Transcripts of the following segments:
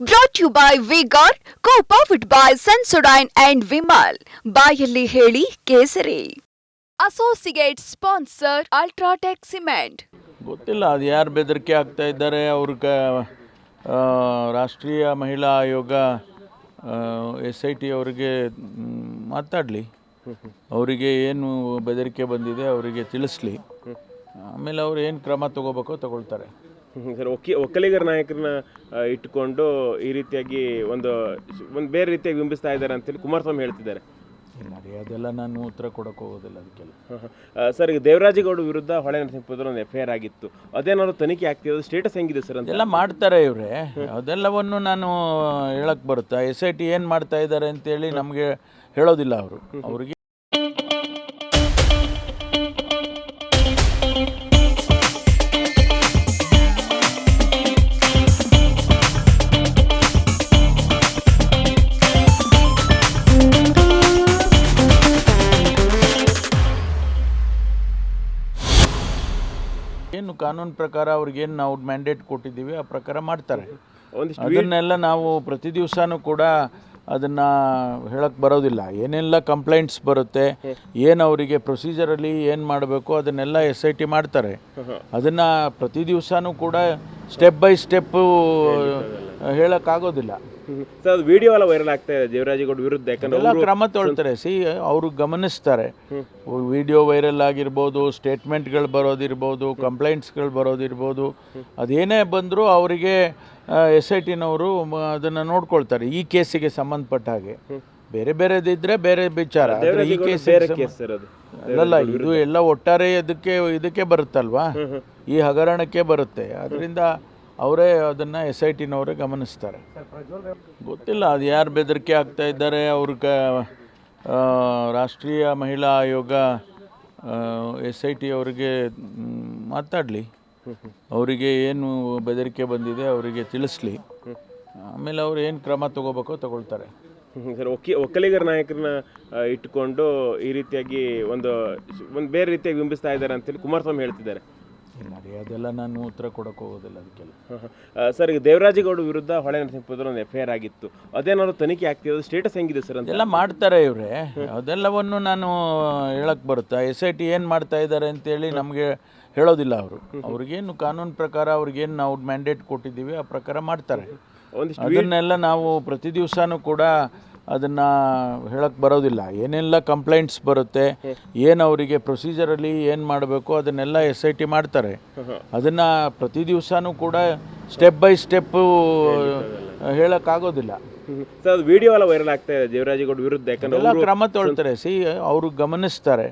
Brought to you by Vigor, co-powered by Sensodyne and Vimal. ಬಾಯಲ್ಲಿ ಹೇಳಿ ಕೇಸರಿ. Associate sponsor UltraTech cement. ಗೊತ್ತಿಲ್ಲ ಅದು ಯಾರು ಬೆದರಿಕೆ ಆಗ್ತಾ ಇದ್ದಾರೆ. ರಾಷ್ಟ್ರೀಯ ಮಹಿಳಾ ಆಯೋಗ SIT ಅವರಿಗೆ ಮಾತಾಡಲಿ, ಅವರಿಗೆ ಏನು ಬೆದರಿಕೆ ಬಂದಿದೆ ಅವರಿಗೆ ತಿಳಿಸ್ಲಿ, ಆಮೇಲೆ ಅವ್ರು ಏನು ಕ್ರಮ ತಗೋಬೇಕೋ ತಗೊಳ್ತಾರೆ. ಸರ್, ಒಕ್ಕಲಿಗರ ನಾಯಕರನ್ನ ಇಟ್ಟುಕೊಂಡು ಈ ರೀತಿಯಾಗಿ ಒಂದು ಬೇರೆ ರೀತಿಯಾಗಿ ಬಿಂಬಿಸ್ತಾ ಇದ್ದಾರೆ ಅಂತೇಳಿ ಕುಮಾರಸ್ವಾಮಿ ಹೇಳ್ತಿದ್ದಾರೆ. ಇಲ್ಲ ರೀ, ಅದೆಲ್ಲ ನಾನು ಉತ್ತರ ಕೊಡೋಕೆ ಹೋಗೋದಿಲ್ಲ ಅದಕ್ಕೆಲ್ಲ. ಸರ್, ಈಗ ದೇವರಾಜೇಗೌಡ ವಿರುದ್ಧ ಹೊಳೆ ನರಸಿಂಹಪುರದಲ್ಲಿ ಒಂದು FIR ಆಗಿತ್ತು, ಅದೇನಾದ್ರು ತನಿಖೆ ಆಗ್ತಿರೋದು ಸ್ಟೇಟಸ್ ಹೆಂಗಿದೆ ಸರ್ ಅಂತ? ಎಲ್ಲ ಮಾಡ್ತಾರೆ ಇವರೇ, ಅದೆಲ್ಲವನ್ನು ನಾನು ಹೇಳಕ್ಕೆ ಬರುತ್ತಾ? SIT ಏನು ಮಾಡ್ತಾ ಇದ್ದಾರೆ ಅಂತೇಳಿ ನಮಗೆ ಹೇಳೋದಿಲ್ಲ ಅವರು. ಅವರಿಗೆ ಏನು ಕಾನೂನು ಪ್ರಕಾರ ಅವ್ರಿಗೇನು ನಾವು ಮ್ಯಾಂಡೇಟ್ ಕೊಟ್ಟಿದ್ದೀವಿ ಆ ಪ್ರಕಾರ ಮಾಡ್ತಾರೆ. ಅದನ್ನೆಲ್ಲ ನಾವು ಪ್ರತಿ ದಿವಸನೂ ಕೂಡ ಅದನ್ನು ಹೇಳಕ್ಕೆ ಬರೋದಿಲ್ಲ. ಏನೆಲ್ಲ ಕಂಪ್ಲೇಂಟ್ಸ್ ಬರುತ್ತೆ, ಏನು ಅವರಿಗೆ ಪ್ರೊಸೀಜರಲ್ಲಿ ಏನು ಮಾಡಬೇಕು ಅದನ್ನೆಲ್ಲ SIT ಮಾಡ್ತಾರೆ. ಅದನ್ನು ಪ್ರತಿ ದಿವಸನೂ ಕೂಡ ಸ್ಟೆಪ್ ಬೈ ಸ್ಟೆಪ್ಪು ಹೇಳೋಕ್ಕಾಗೋದಿಲ್ಲ. ಸರ್, ಅದು ವಿಡಿಯೋ ಎಲ್ಲ ವೈರಲ್ ಆಗ್ತಾ ಇದೆ ದೇವರಾಜೇಗೌಡ ವಿರುದ್ಧ, ಎಲ್ಲ ಕ್ರಮ ತೊಗೊಳ್ತಾರೆ. ಅವರು ಗಮನಿಸ್ತಾರೆ. ವಿಡಿಯೋ ವೈರಲ್ ಆಗಿರ್ಬೋದು, ಸ್ಟೇಟ್ಮೆಂಟ್ಗಳು ಬರೋದಿರ್ಬೋದು, ಕಂಪ್ಲೇಂಟ್ಸ್ಗಳು ಬರೋದಿರ್ಬೋದು, ಅದೇನೇ ಬಂದರೂ ಅವರಿಗೆ SITನವರು ಅದನ್ನು ನೋಡ್ಕೊಳ್ತಾರೆ. ಈ ಕೇಸಿಗೆ ಸಂಬಂಧಪಟ್ಟ ಹಾಗೆ ಬೇರೆ ಬೇರೆದಿದ್ದರೆ ಬೇರೆ ವಿಚಾರ, ಈ ಕೇಸ್ ಅಲ್ಲ, ಇದು ಎಲ್ಲ ಒಟ್ಟಾರೆ ಇದಕ್ಕೆ ಬರುತ್ತಲ್ವಾ, ಈ ಹಗರಣಕ್ಕೆ ಬರುತ್ತೆ. ಅದರಿಂದ ಅವರೇ ಅದನ್ನು SITನವರೇ ಗಮನಿಸ್ತಾರೆ. ಗೊತ್ತಿಲ್ಲ ಅದು ಯಾರು ಬೆದರಿಕೆ ಆಗ್ತಾ ಇದ್ದಾರೆ. ರಾಷ್ಟ್ರೀಯ ಮಹಿಳಾ ಆಯೋಗ SIT ಅವರಿಗೆ ಮಾತಾಡಲಿ, ಅವರಿಗೆ ಏನು ಬೆದರಿಕೆ ಬಂದಿದೆ ಅವರಿಗೆ ತಿಳಿಸ್ಲಿ, ಆಮೇಲೆ ಅವ್ರು ಏನು ಕ್ರಮ ತಗೋಬೇಕೋ ತಗೊಳ್ತಾರೆ. ಸರ್, ಒಕ್ಕಲಿಗರ ನಾಯಕರನ್ನ ಇಟ್ಟುಕೊಂಡು ಈ ರೀತಿಯಾಗಿ ಒಂದು ಬೇರೆ ರೀತಿಯಾಗಿ ಬಿಂಬಿಸ್ತಾ ಇದ್ದಾರೆ ಅಂತೇಳಿ ಕುಮಾರಸ್ವಾಮಿ ಹೇಳ್ತಿದ್ದಾರೆ. ಇಲ್ಲ ರೀ, ಅದೆಲ್ಲ ನಾನು ಉತ್ತರ ಕೊಡೋಕೆ ಹೋಗೋದಿಲ್ಲ ಅದಕ್ಕೆಲ್ಲ. ಸರ್, ಈಗ ದೇವರಾಜೇಗೌಡ ವಿರುದ್ಧ ಹೊಳೆ ನರಸಿಂಹಪುರದಲ್ಲಿ ಒಂದು FIR ಆಗಿತ್ತು, ಅದೇನಾದ್ರು ತನಿಖೆ ಆಗ್ತಿರೋದು ಸ್ಟೇಟಸ್ ಹೆಂಗಿದೆ ಸರ್ ಅಂತ? ಎಲ್ಲ ಮಾಡ್ತಾರೆ ಇವರೇ, ಅದೆಲ್ಲವನ್ನು ನಾನು ಹೇಳಕ್ಕೆ ಬರುತ್ತಾ? SIT ಏನು ಮಾಡ್ತಾ ಇದ್ದಾರೆ ಅಂತೇಳಿ ನಮಗೆ ಹೇಳೋದಿಲ್ಲ ಅವರು. ಅವ್ರಿಗೇನು ಕಾನೂನು ಪ್ರಕಾರ ಅವ್ರಿಗೇನು ನಾವು ಮ್ಯಾಂಡೇಟ್ ಕೊಟ್ಟಿದ್ದೀವಿ ಆ ಪ್ರಕಾರ ಮಾಡ್ತಾರೆ. ಅದನ್ನೆಲ್ಲ ನಾವು ಪ್ರತಿ ದಿವಸನೂ ಕೂಡ ಅದನ್ನು ಹೇಳಕ್ಕೆ ಬರೋದಿಲ್ಲ. ಏನೆಲ್ಲ ಕಂಪ್ಲೇಂಟ್ಸ್ ಬರುತ್ತೆ, ಏನು ಅವರಿಗೆ ಪ್ರೊಸೀಜರಲ್ಲಿ ಏನು ಮಾಡಬೇಕು ಅದನ್ನೆಲ್ಲ SIT ಮಾಡ್ತಾರೆ. ಅದನ್ನು ಪ್ರತಿ ದಿವಸನೂ ಕೂಡ ಸ್ಟೆಪ್ ಬೈ ಸ್ಟೆಪ್ಪು ಹೇಳೋಕ್ಕಾಗೋದಿಲ್ಲ. ಸರ್, ಅದು ವಿಡಿಯೋ ಎಲ್ಲ ವೈರಲ್ ಆಗ್ತಾ ಇದೆ ದೇವರಾಜೇಗೌಡ ವಿರುದ್ಧ, ಎಲ್ಲ ಕ್ರಮ ತೊಗೊಳ್ತಾರೆ. ಅವರು ಗಮನಿಸ್ತಾರೆ.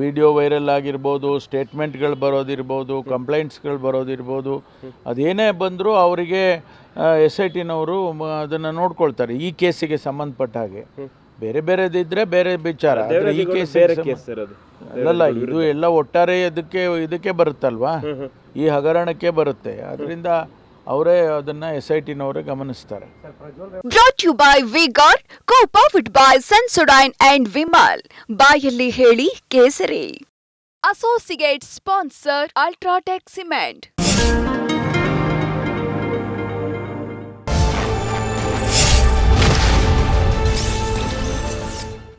ವಿಡಿಯೋ ವೈರಲ್ ಆಗಿರ್ಬೋದು, ಸ್ಟೇಟ್ಮೆಂಟ್ಗಳು ಬರೋದಿರ್ಬೋದು, ಕಂಪ್ಲೇಂಟ್ಸ್ಗಳು ಬರೋದಿರ್ಬೋದು, ಅದೇನೇ ಬಂದರೂ ಅವರಿಗೆ SITನವರು ಅದನ್ನು ನೋಡ್ಕೊಳ್ತಾರೆ. ಈ ಕೇಸಿಗೆ ಸಂಬಂಧಪಟ್ಟ ಹಾಗೆ ಬೇರೆ ಬೇರೆದಿದ್ದರೆ ಬೇರೆ ವಿಚಾರ, ಈ ಕೇಸ್ ಅಲ್ಲ, ಇದು ಎಲ್ಲ ಒಟ್ಟಾರೆ ಇದಕ್ಕೆ ಬರುತ್ತಲ್ವಾ, ಈ ಹಗರಣಕ್ಕೆ ಬರುತ್ತೆ. ಅದರಿಂದ ಅವರೇ ಅದನ್ನು SITನವರೇ ಗಮನಿಸ್ತಾರೆ. Brought to you by Vigor, co-powered by Sensodyne and Vimal. ಬಾಯಲ್ಲಿ ಹೇಳಿ ಕೇಸರಿ. Associate sponsor UltraTech cement.